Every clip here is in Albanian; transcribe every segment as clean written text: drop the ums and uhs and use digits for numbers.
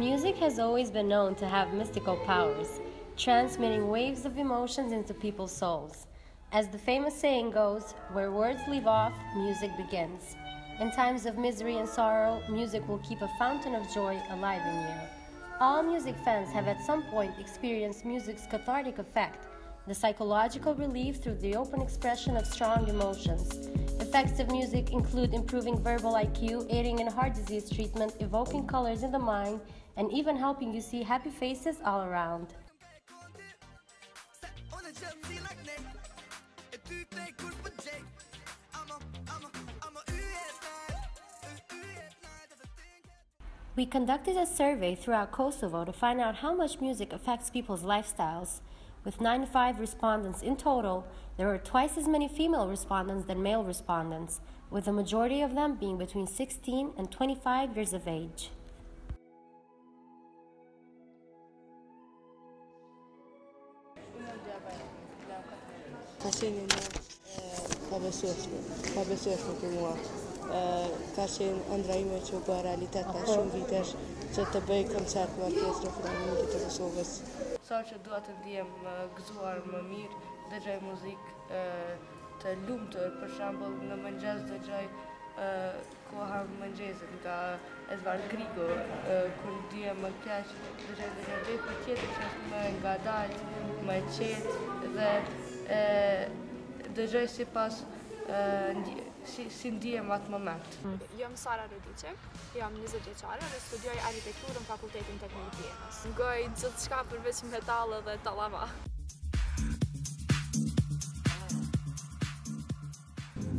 Music has always been known to have mystical powers, transmitting waves of emotions into people's souls. As the famous saying goes, where words leave off, music begins. In times of misery and sorrow, music will keep a fountain of joy alive in you. All music fans have at some point experienced music's cathartic effect, the psychological relief through the open expression of strong emotions. Effects of music include improving verbal IQ, aiding in heart disease treatment, evoking colors in the mind, and even helping you see happy faces all around. We conducted a survey throughout Kosovo to find out how much music affects people's lifestyles. With 95 respondents in total, there were twice as many female respondents than male respondents, with the majority of them being between 16 and 25 years of age. Ka qenë ëndra ime që u bë realitet pas shumë vitesh që të bëj koncert me orkestrën filharmonike të Kosovës. Sa që dua të ndihem gëzuar më mirë, dëgjoj muzikë të lumtur, për shembull në mëngjes dëgjoj koha mëngjesit nga Edvard Grigo, kur ndihem më keq, dëgjoj për tjetër që është më ngadalt, më qetë dhe dëgjoj sipas si ndihem atë moment. Jam Sara Rodiqe, jam 20 vjeçare dhe studioj arkitekturë në Fakultetin Teknik Tienës. Ngoj gjithçka përveç metall dhe tallava.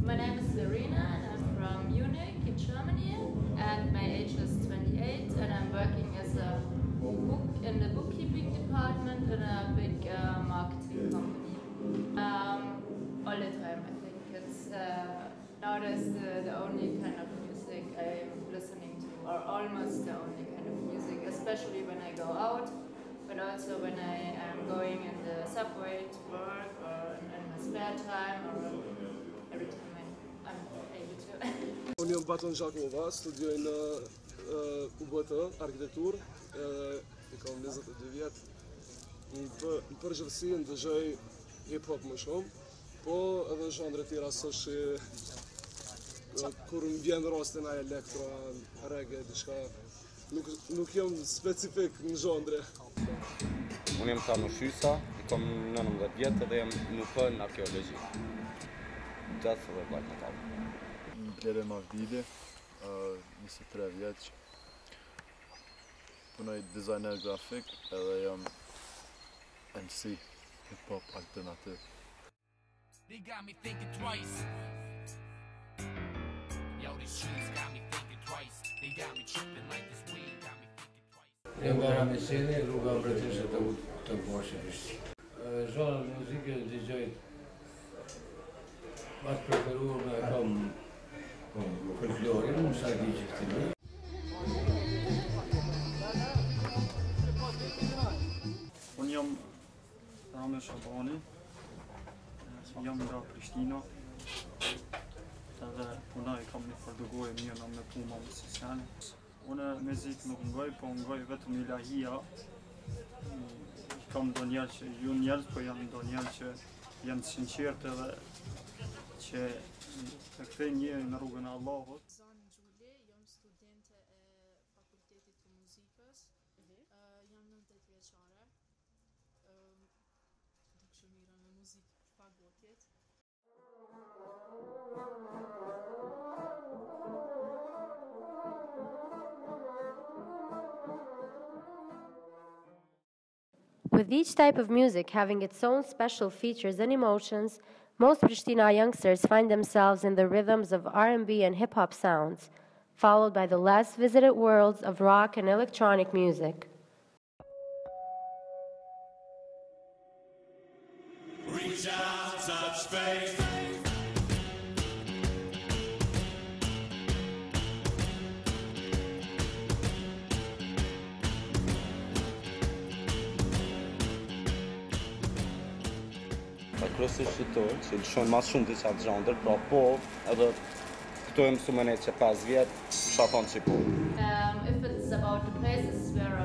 My name is Serena and I'm from Munich in Germany, and my age is 28 and I'm working as in the bookkeeping department in a big marketing company. All the time, I think it's nowadays the only kind of music I'm listening to, or almost the only kind of music, especially when I go out, but also when I am going in the subway to work or in my spare time or every time I'm able to. Unë jam Baton Zhakova, studioj në UBT, arkitekturë, i kam 22 vjet. Në përgjithësi ndëgjoj hip-hop më shumë, po edhe zhandre tjera soshi, kur më vjen rastin a elektro, reggae, diçka, nuk jam specifik në zhandre. Unë jam Tano Shysa, i kam 19 vjetë dhe jam në për në arkeologi. Gjatë dhe bajt në talë. Klere Mavdidi, 23 vjeç. Punoj designer grafik edhe jam MC, hip-hop alternativ. They got me thinking twice. Yo, these shoes got me thinking twice. They got me tripping like this weed got me thinking twice. Jam Gara Meseni, rruga Mbretërisë të Boshevit. Zhanët muzike dëgjoj më të preferuar me kam folklorin, sa di që këtë një. Unë jam Rame Shabani, jam nga Prishtina, edhe punoj kam një fardugoj mirë me puma musiciane. Unë muzik nuk ngoj, po ngoj vetëm ilahia. Kam do njerë që ju njerës, po jam do njerë që janë të sinqertë edhe që të kthejnë njëri në rrugën e Allahut. Jam studente e Fakultetit të Muzikës, jam 19 vjeçare, dukshë mira në muzikë fagotjet. With each type of music having its own special features and emotions, most Pristina youngsters find themselves in the rhythms of R&B and hip-hop sounds, followed by the less visited worlds of rock and electronic music. Reach out, touch faith. Kryesisht shqiptor, që lëshojnë mas shumë të qatë gjandër, pra po, edhe këto e mësumën e që 5 vjetë, shafon që po. If it's about the places where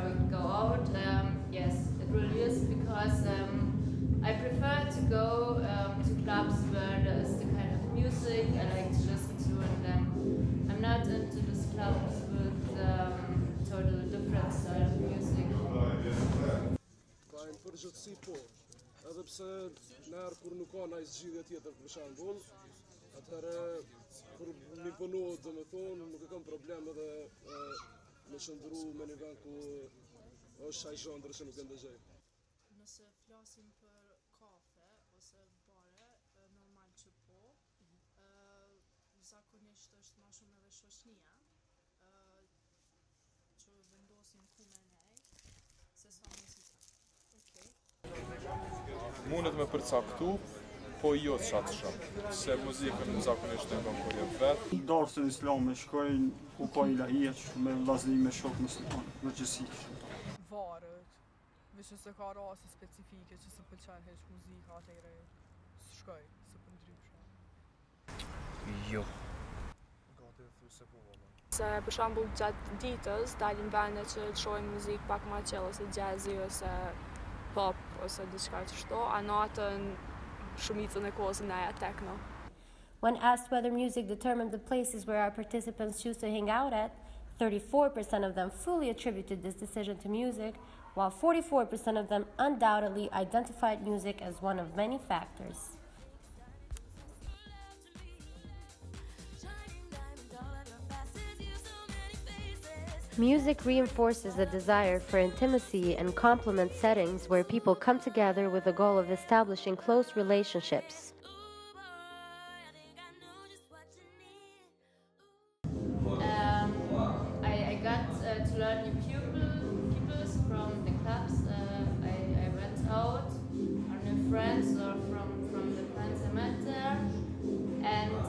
prefer to go to clubs where there is the kind of music I like to listen to, and then I'm not into these clubs with totally different style of music. Në përgjithësi po, edhe pse nërë kur nuk ka në zgjidhje tjetër për shembull, atëherë kur mi punohet domethënë nuk e kam problem edhe me qëndru me një vend ku është ai zhandër që nuk e ndëgjoj. Nëse flasim për kafe ose bare, normal që po. Zakonisht është ma shumë edhe shoqënia që vendosin ku me nej, se sa muzika. Mundet me përcaktu, po jo të shatësha, se muzikën zakonisht e kam përjet vetë. Darsën islame shkojnë ku ka ilahia që me vllazëri me shok musliman, në gjësi. Varet, veç nëse ka raste specifike që se pëlqen heq muzika, atëre s'shkoj, se për ndryshe. Jo. Se për shembull gjatë ditës dalin bande që të shohin muzikë pak më qell ose jazzy ose pop ose diçka kështu, a natën shumicën e kohës ndaja techno. When asked whether music determined the places where our participants choose to hang out at, 34% of them fully attributed this decision to music, while 44% of them undoubtedly identified music as one of many factors. Music reinforces the desire for intimacy and complements settings where people come together with the goal of establishing close relationships. I got to learn new pupils from the clubs. I went out, or new friends, or from the friends I met there. And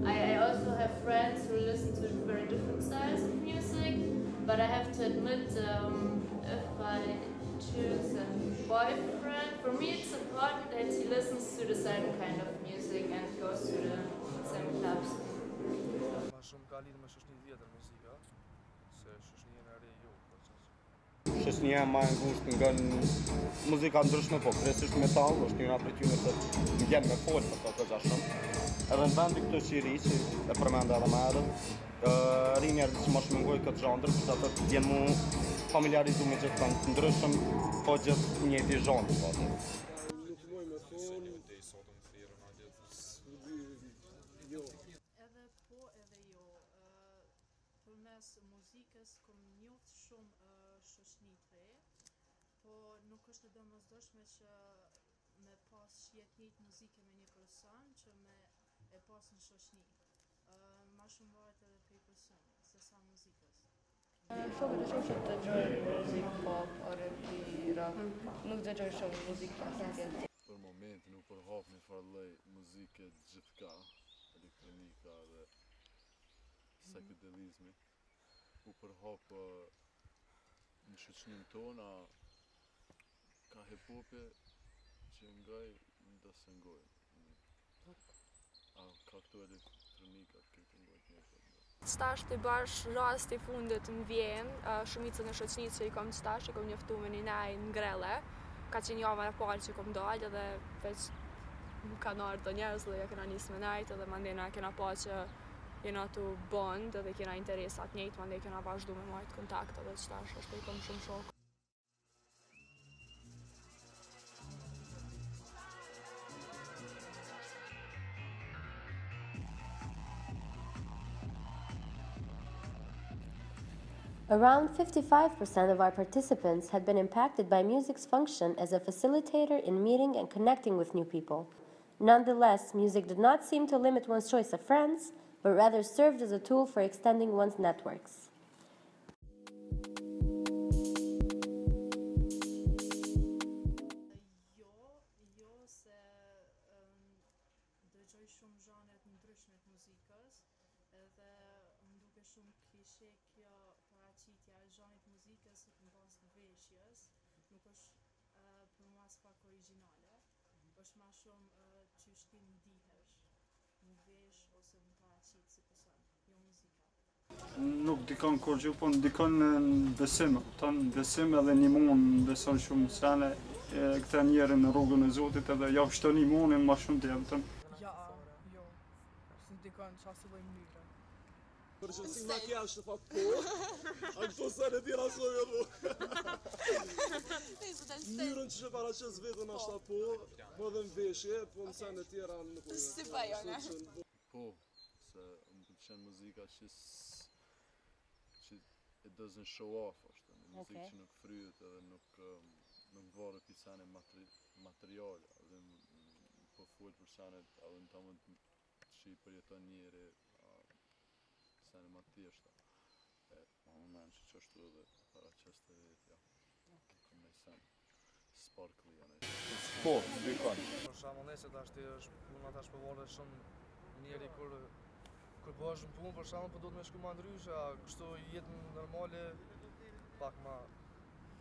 I also have friends who listen to very different styles of music, but I have to admit, if I choose a boyfriend, for me it's important that he listens to the same kind of music and goes to the same clubs. Shoqënia ma e ngushtë nga muzika ndryshme, po kryesisht metall, është njëra prej tyre se m'vjen me folë për to goxha shumë. Edhe në vendi këto qiri që e përmenda edhe më herët, ri njerëzit që ma shmëngoj këtë zhandër, përsa të vjen mu familiarizu me gjithë të ndryshëm, po gjithë njëti zhandër. Nuk moj me thonë, jo. Edhe po edhe jo, përmes muzikës kom njoft shumë shoqëni të re, po nuk është e domosdoshme që me pas shihet njëjtë muzikë me një person që me e pas në shoqëni. Ma shumë varet edhe prej personit, se sa muzikës. Shokët e shoqët të dëgjojnë muzikë pop, R&B, rap, nuk dëgjojnë shumë muzikë klasike. Për momentin u përhap një farë lloj muzike gjithka, elektronika dhe psikedelizmi. U përhap në shoqëninë tonë, ka hip-hopi që ngaj ndasë ngoj. A ka këto elektronika këtë ngojt njëtë. Stash të bash rasti fundit në Vjenë, shumicën e shoqënisë që i kom stash, i kom njoftu me një nej në Grelle. Ka qenë java e parë që i kom dalë edhe veç kanë ardhur njerëz dhe ja kena nisë me nejt edhe mandena kena pa që jena tu bond edhe kena interesat njëjtë, mandej kena vazhdu me majtë kontakt edhe stash është i kom shumë shok. Around 55% of our participants had been impacted by music's function as a facilitator in meeting and connecting with new people. Nonetheless, music did not seem to limit one's choice of friends, but rather served as a tool for extending one's networks. Shumë klishe kjo paraqitja e zhanrit muzikës në bazë të veshjes, nuk është për mua s'pak origjinale, është ma shumë qysh ti ndihesh në vesh ose në paraqit si person, jo muzika. Nuk dikon kur gjë, po ndikon në besim, ton besim edhe një mund beson shumë sene këta njerë në rrugën e Zotit edhe ja shtoni monin ma shumë tjetën. Ja, jo, së ndikon qa se bëjmë mënyre. Përgjithësi makijazh të fakt po, a këto sene tjera s'o jo. Mënyrën që shë paraqes vetën ashta po dhe në veshje, po në sene tjera nuk po. Si pa jone. Po, se më pëlqen muzika që it doesn't show off, është një muzikë që nuk fryhet edhe nuk varet për sene materiale, edhe po fol për sene edhe në të mund që i përjeton njeri sene ma tjeshta. Unë menë që qështu edhe paraqes të vetja, kom nej sen sparkly janë. Po, dykon. Për shembull nëse tash ti është puna tash po varet shumë njeri kur bëhesh në punë për shembull po do të më shkoj më ndryshe, kështu jetën normale pak më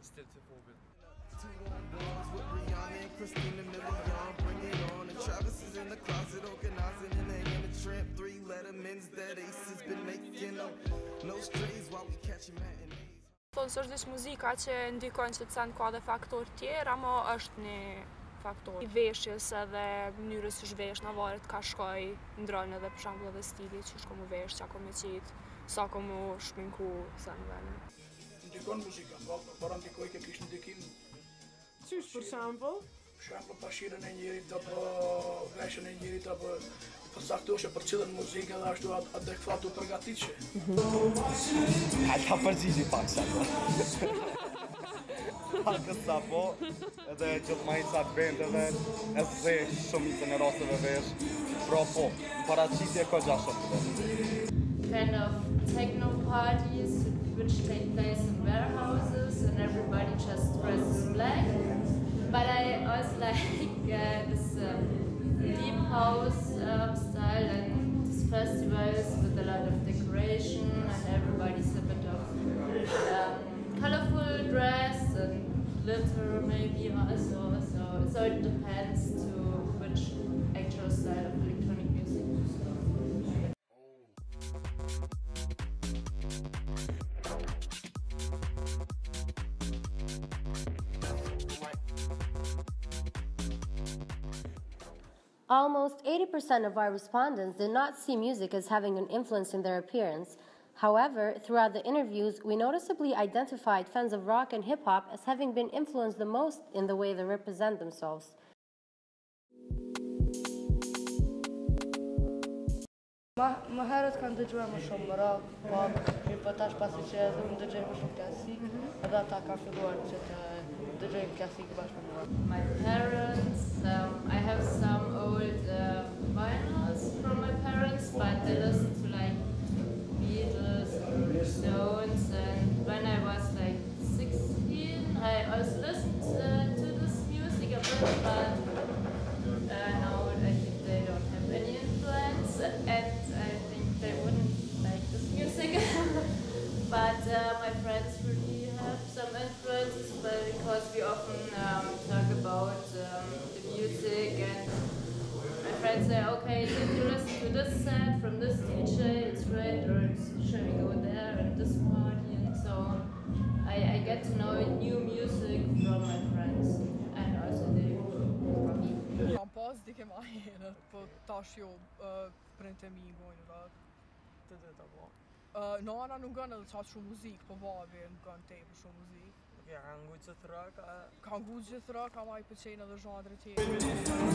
stil të vogël. Thonë së është dish muzika që ndikon që të sen ka dhe faktor tjerë, ama është një faktor i veshjes edhe mënyrës që shvesh në varet ka shkoj ndronë edhe për shembull edhe stili që shko mu vesh, që ako me qitë, sa ko mu shminku, sa në venë. Ndikon muzika, para ndikoj ke kish ndikim. Qysh për shembull? Për shembull pashirën e njerit apo veshjen e njerit apo përcaktosh për cilën muzikë edhe ashtu adekvat u përgatitje. Ta përgjigji pak sa po. Pakës sa po, edhe gjithë majica të bend edhe e zesh shumicën e rasteve vesh. Pra po, paraqitje ka gjashëm. Kind of techno parties which take place in warehouses and everybody just dresses black. But I also like this deep house style and these festivals with a lot of decoration and everybody's a bit of colorful dress and glitter maybe also. So it depends to which actual style of electronic music. Almost 80% of our respondents did not see music as having an influence in their appearance. However, throughout the interviews, we noticeably identified fans of rock and hip-hop as having been influenced the most in the way they represent themselves. Më herët kanë dëgjuar më shumë rock, pop, po tash pasi që edhe unë dëgjoj më shumë klasik, edhe ata kanë filluar që të dëgjojnë klasik bashkë me mua. My parents, I have some old vinyls from my parents, but they listen to like Beatles and Stones, and when I was like 16, I also listened to this music a bit, but now I think they don't have any influence, and I think they wouldn't like this music. But my friends really have some influences, because we often talk about the music, and my friends say, okay, did you listen to this set from this DJ, it's great, or shall we go there and this party, and so on. I get to know new music from my friends, and also they from me. Kam pas dike ma herët, po tash jo printe mi gojnë rock, të të po. Nana nuk gënë edhe qatë shumë muzikë, po babi nuk gënë tepër shumë muzikë. Ka ngujtë rock, ka ngujtë rock, ama I pëlqejnë edhe zhandre tjerë.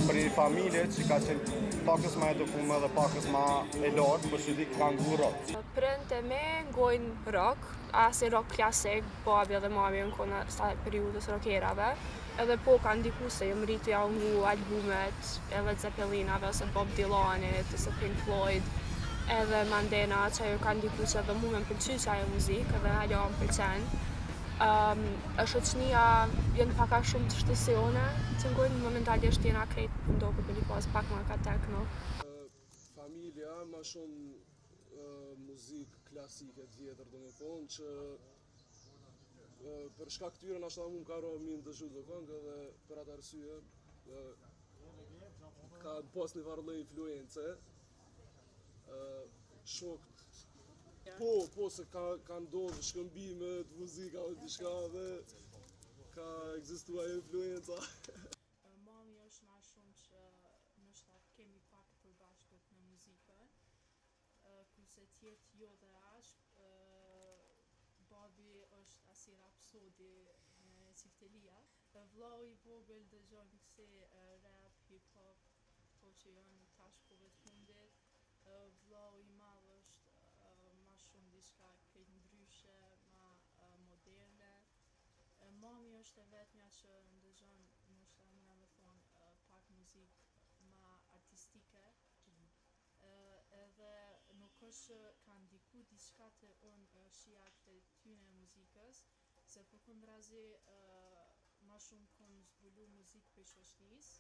Për një familje që ka qenë pakës ma edukume dhe pakës ma e lartë, për që di ka ngu rock. Printe me ngojnë rock, asi rock klasik, babi edhe mami në kona periudës rockerave. Edhe po ka ndiku se jëm rritu ja ngu albumet e Led Zeppelinave, ose Bob Dylanit, ose Pink Floyd, edhe mandena që ajo ka ndiku që edhe mu me më pëlqy që ajo muzikë, edhe ajo më pëlqen. Shoqënia jenë paka shumë të shtësione, që ngojnë momentalisht jena krejt ndoku për një pas pak më ka tekno. Familja ma shumë muzikë klasike të vjetër do me thonë që për shkak këtyre nashta mu më ka ro minë të zhut dhe këngë dhe për atë arsye ka pas një varë influence shokët. Po se ka ndodhë shkëmbime të muzika dhe diçka dhe ka ekzistuar influenca. Mami është ma shumë që nështë kemi pak të përbashkët në muzikën, kurse tjetë jo dhe ashtë, babi është asi rapsodi me ciftelia. Vllau i vogël dëgjon kësi rap, hip-hop, to që janë tash kohëve të fundit. Vllau i madh është ma shumë diçka krejt ndryshe, ma moderne. Mami është e vetmja që ndëgjon, nështë muna me thonë, pak muzikë ma artistike. Edhe nuk është që ka ndiku diçka të unë shija të tyne muzikës, se përkundrazi ma shumë kom zbulu muzikë për shoqërisë,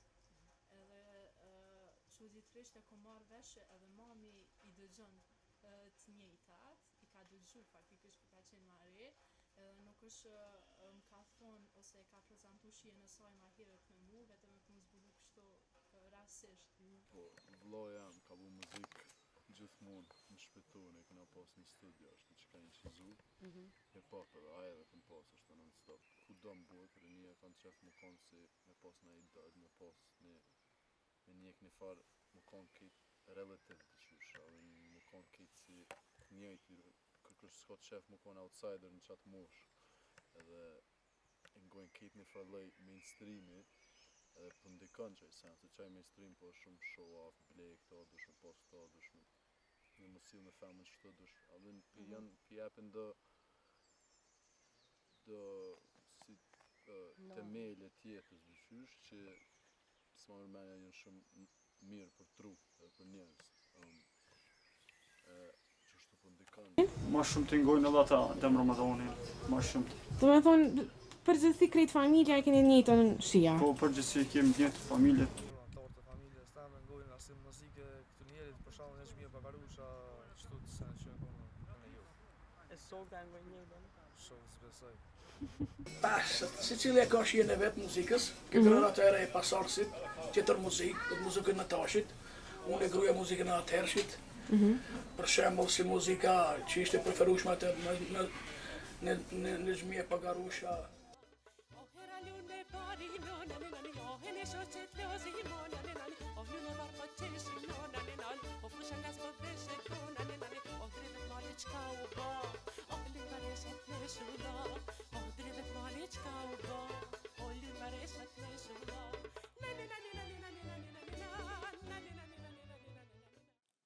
edhe çuditërisht e kom marrë vesh edhe mami i dëgjon të njëjtat, i ka dëgju faktikisht kur ka qenë ma re, edhe nuk është që më ka thonë ose ka prezentu shijen e saj ma herët me mu, vetëm e kom zbulu kështu rastisht. Po, vllau jam ka bu muzikë gjithmonë në shpetone, këna pas një studio, është që ka incizu, hip-hop edhe aje edhe këm pas është non-stop. Ku do më botë, rinja kanë qef më konë si me pas në i dëd, me pas me njek një farë më konë këtë relativ të qysha, dhe më konë këtë si njëjti, kërkës s'ka qef më konë outsider në qatë mosh, edhe ngojnë këtë një farë lej mainstreamit, edhe për ndikon që i sen, se qaj mainstream po shumë show off, blej këta, dush me pas ta, dush me mësil me femën qëto, dush, edhe janë për jepin do si temele tjetës dyshysh që s'ma mërmenja janë shumë mirë për tru dhe për njerës. Qështu për ndikon. Ma shumë të ngojnë edhe ata dem Ramadanin, ma shumë. Do me thonë, përgjithsi krejt familja e keni njëjtën shija? Po, përgjithsi kemi njëjtë familje. Antarë të familjes teme ngojnë asim muzike këtu njerit, për shkallën e Xhmia Bagarusha, qëtu të se në qënë konë e jo. E soka ngojnë njëjtën? Shumë zbesoj. Si cili e ka shijen e vetë muzikës, këtë atëre e pasarësit, tjetër muzikë, muzikën në tashit, unë e gruja muzikën në atërshit, për shembull si muzika që ishte preferueshme atë në Xhmia Bagarusha.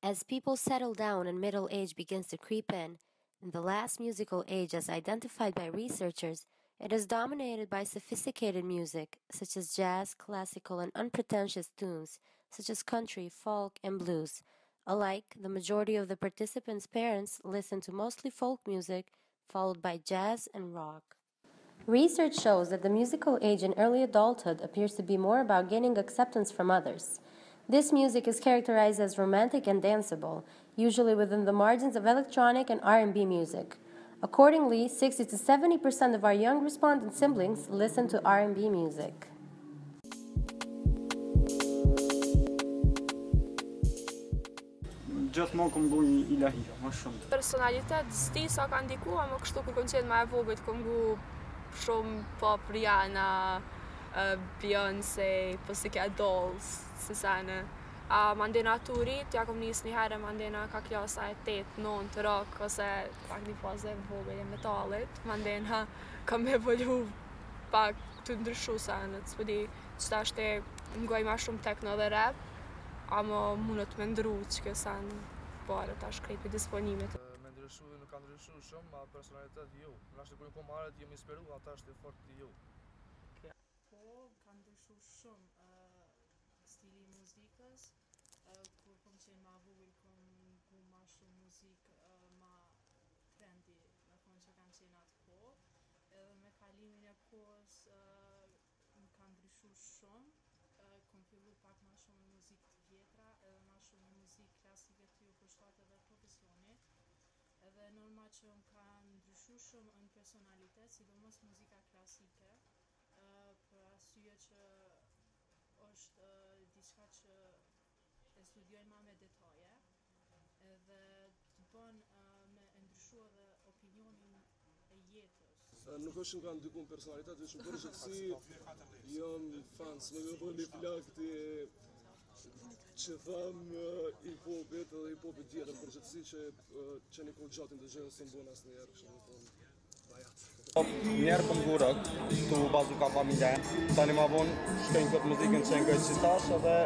As people settle down and middle age begins to creep in the last musical age as identified by researchers, it is dominated by sophisticated music, such as jazz, classical, and unpretentious tunes, such as country, folk, and blues. Alike, the majority of the participants' parents listen to mostly folk music, followed by jazz and rock. Research shows that the musical age in early adulthood appears to be more about gaining acceptance from others. This music is characterized as romantic and danceable, usually within the margins of electronic and R&B music. Accordingly, 60 to 70% of our young respondent siblings listen to R&B music. Gjithmonë kom ngu një ilahia, ma shumë. Personalitet sti sa ka ndikua, më kështu kur kom qenë ma e vogët, kom ngu shumë pop, Rihanna, Beyoncé, Pussycat Dolls, si sene. Mandena turit, ja kom njës një herë mandena ka klasa e 8-9 të rock, ose pak një fazë e vogël e metalit. Mandena kam evolu pak të ndryshu senet, s'pëdi qëta është e ngoj ma shumë techno dhe rap, ama mundët me ndru që kësan pare ta shkrejt për disponimit. Me ndryshu nuk ka ndryshu shumë, ma personalitet jo. Në ashtë kërë po marret, jom inspiru, ata është e fort jo. Po, ka ndryshu shumë stili muzikës, kur kom qenë ma vogël, kom ngu ma shumë muzikë ma trendy, me thonë që kanë qenë atë ko, edhe me kalimin e kohës më ka ndryshu shumë, kom fillu pak ma shumë muzikë të vjetra, edhe ma shumë muzikë klasike të ju përshtat edhe profesioni, edhe normal që më ka ndryshu shumë në personalitet, sidomos muzika klasike, për arsye që është diçka që e studioj ma me detaje, edhe të bën me ndryshu edhe opinionin e Nuk është nga ndikun personalitet, veç në përgjithësi jam fans me me bëni flakti që tham hip-hopit edhe hip-hopit tjetër përgjithësi që një kohë gjatë ndëgjojnë se mbon asnjëherë, kështu më thonë bajat. Njerë për mgurët, tu bazu ka familje, tani ma vonë shkojnë këtë muzikën që ngëjtë si tash edhe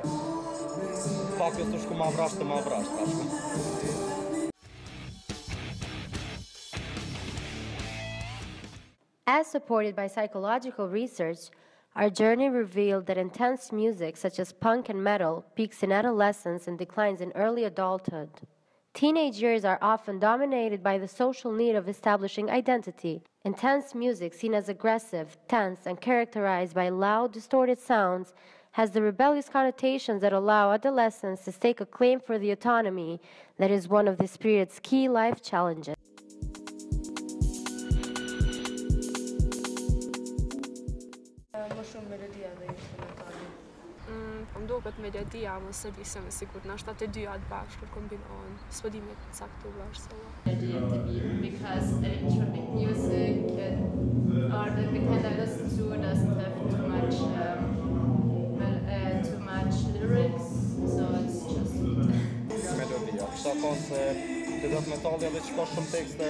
fakës të shku ma vrasht të ma vrasht, ka shku. As supported by psychological research, our journey revealed that intense music such as punk and metal peaks in adolescence and declines in early adulthood. Teenage years are often dominated by the social need of establishing identity. Intense music, seen as aggressive, tense, and characterized by loud, distorted sounds, has the rebellious connotations that allow adolescents to stake a claim for the autonomy that is one of this period's key life challenges. Më shumë melodia dhe instrumentale. Më duket melodia më sërisë me sigurt në 72 atë bashkë kombinohen. S'po di me saktë është se. Because electronic music or the kind I listen to doesn't have too much lyrics, so it's just Melodia. Kisha thonë se të dëtë metalli edhe që ka shumë tekste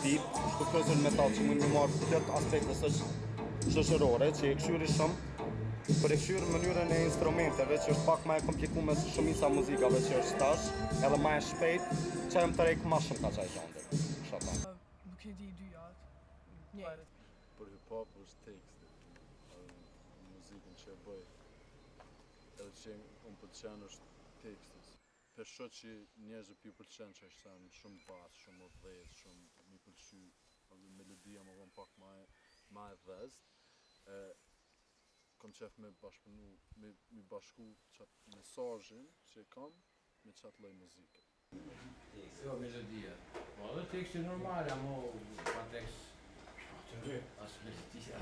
deep, shtu kësër metal që mund një marrë këtë aspektës është shoqërore që e këshyri shumë, për e këshyri mënyrën e instrumenteve që është pak ma e komplikume se shumica muzikave që është tash, edhe ma e shpejt, që e më të rejkë ma shumë ka qaj zhondër. Nuk e di dyjat. Për hip-hop është teksti, muzikën që e bëj, edhe që unë pëlqen është tekstës. Pesho që njerëzit ju pëlqen që është shumë bas, shumë udhëhet, shumë mi pëlqy, edhe melodia më vonë pak ma e dhezd. Kom qef me bashkëpunu, me bashku qatë mesazhin që kam me qatë lloj muzike. Jo, melodia. Po edhe teksti normale, amo pa tekst. As melodia.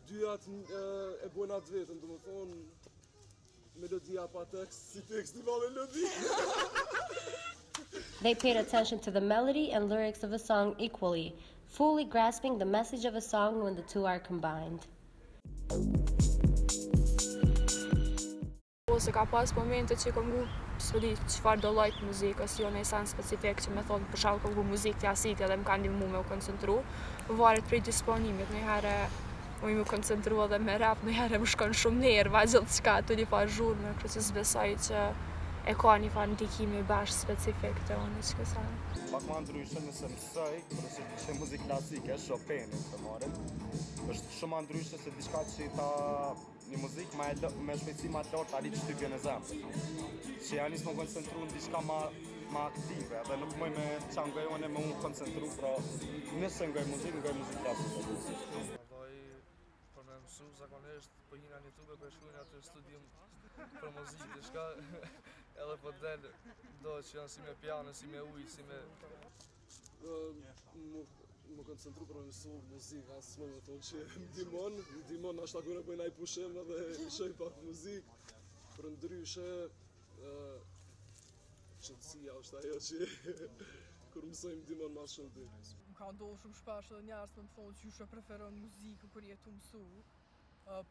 Dyjat e bojnë atë vetën, do më thonë melodia pa tekst, si teksti pa melodi. They paid attention to the melody and lyrics of a song equally, fully grasping the message of a song when the two are combined. Ose ka pas momente që kom gu, s'po di çfarë do lloj muzikës, jo në sen specifik që me thonë për shkak kom gu muzikë të jasit edhe më ka ndihmu me u koncentru. Varet prej disponimit, njëherë më koncentru edhe me rap, njëherë më shkon shumë nerva, gjithçka të një farë zhurmë, kështu që s'besoj që e ka një farë ndikimi bashkë specifik të unë që kësaj. Pak ma ndryshme nëse mësoj, përse që muzikë klasike, Chopinin të marim, është shumë ma ndryshme se diçka që ta një muzikë me shpejtësi ma të lartë arrit shtypjen e zemrës. Që janë nisë më koncentru në diçka ma aktive, dhe nuk mëj me qa ngojone me unë koncentru, pra nëse ngoj muzikë klasike. Për me mësu zakonisht, për hina në YouTube, për shkujnë atë studium për muzikë, diçka, edhe po del do që janë si me piano, si me ujë, si me... Më koncentru për me mësu muzikë, asë më me thonë që më dimon, ashta kërë bëjnë aj pushim edhe shoj pak muzikë, për ndryshe, qëtësia është ajo që kërë mësoj më dimon ma shumë të. Më ka ndohë shumë shpesh edhe njerës me më thonë që ju shë preferon muzikë kër jetu mësu,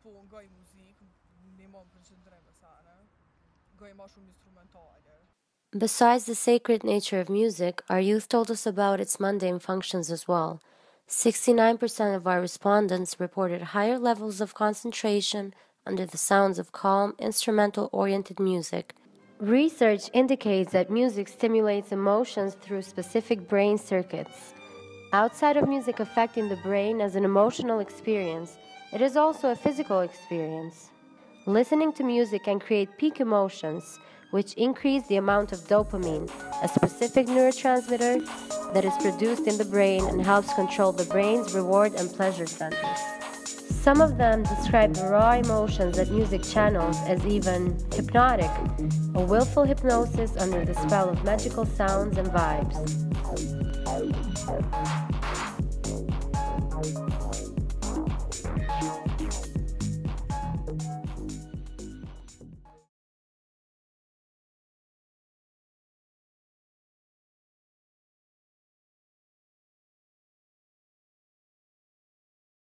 po ngaj muzikë, një më përqendrim e sene, ngaj ma shumë instrumentale. Besides the sacred nature of music, our youth told us about its mundane functions as well. 69% of our respondents reported higher levels of concentration under the sounds of calm, instrumental-oriented music. Research indicates that music stimulates emotions through specific brain circuits. Outside of music affecting the brain as an emotional experience, it is also a physical experience. Listening to music can create peak emotions, which increase the amount of dopamine, a specific neurotransmitter that is produced in the brain and helps control the brain's reward and pleasure centers. Some of them describe the raw emotions that music channels as even hypnotic, a willful hypnosis under the spell of magical sounds and vibes.